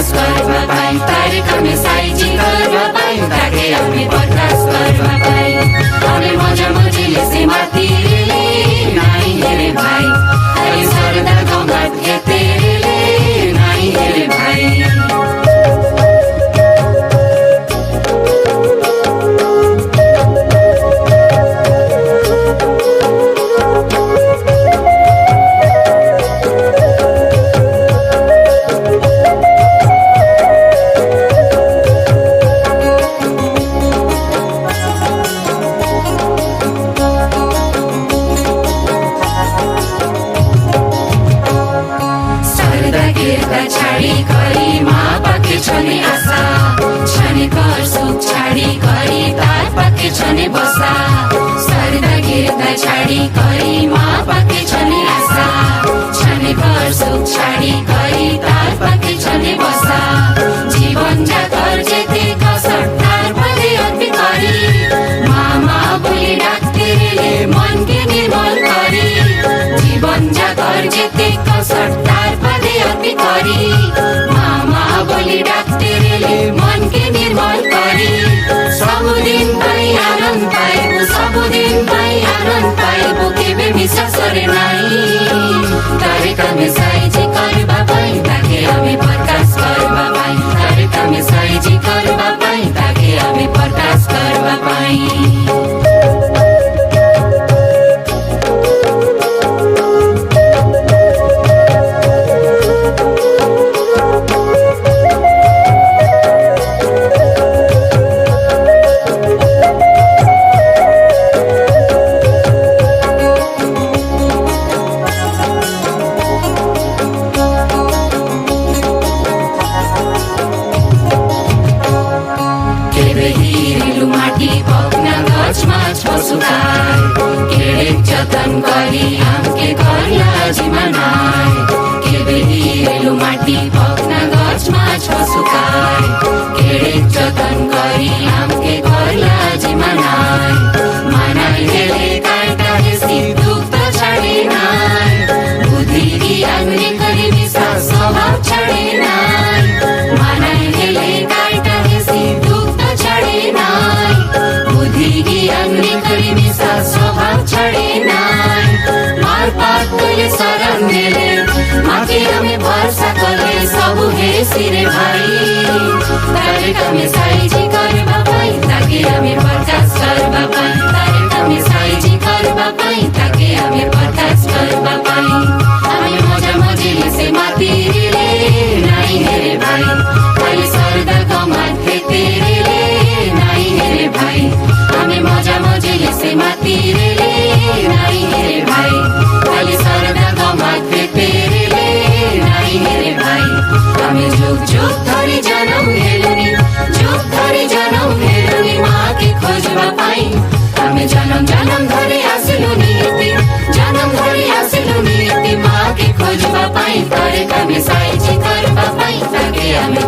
प्रकाश करवा पाई तारे कामे साइजी करवा पाई ताके आमे प्रकाश करवा पाई आमे मजा मजिले से मातिले नाई हेरे भाई अरे सरदा गंगात के तेरे नाई हेरे भाई छाडी करी माँ पाके छने आशा छने घर सुख छाडी करी तार पाके छने बसा सरदा गिरदा छाडी करी माँ पाके छने आशा छने घर सुख छाडी करी तार पाके छने बसा जीवन जाकर जेते कसर तार भले अति करी मामा बोले डाक्तेरले मन के निर्मल करी जीवन जाकर जेते कसर तार भले अति करी मामा बोली डाक्तेरले मन के निर्मल करी सबुदिन पाई आनंद पाइबो सबुदिन पाई आनंद पाइबो केबे विश्वास करे नाई तारे कामे साइजी करबा पाई ताके आमे प्रकाश करबा पाई तारे कामे साइजी करबा पाई ताके आमे प्रकाश करबा पाई माटी पक्न गछमा छसुकाय केडेक जतन गरी आमके घरला जिमानाय केबे हिरेलो माटी पक्न गछमा छसुकाय केडेक जतन गरी आमके घरला जिमानाय मानाय हेले काटा हेसी दुख त छाडेनाय बुद्धि ज्ञानले करी मिसा स्वभाव छाडेनाय मानाय हेले काटा हेसी दुख त छाडेनाय ज्ञानले करी मिसा स्वभाव छाडेनाय मार पात कले शरण देले माके आमे भरोसा कले सबु हे सिरे भाई तारे कामे साइजी करबा पाई ताके आमे प्रकाश करबा पाई तारे कामे साइजी करबा पाई ताके आमे प्रकाश करबा पाई आमे मजा मजिले से मातिले नाई हेरे भाई खाली सरदा गमात के तेरे नाई हेरे भाई आमे मजा मजिले से मातिले नाई हेरे भाई खाली सरदा गमात के तेरे नाई हेरे भाई आमे जुग जुग धरी जनम हेलुनी जुग धरी जनम हेलुनी माँ के खोजबा पाई आमे जनम जनम धरी आसिलुनी यति जनम धरी आसिलुनी यति माँ के खोजबा पाई तारे कामे साइजी करबा पाई ताके आमे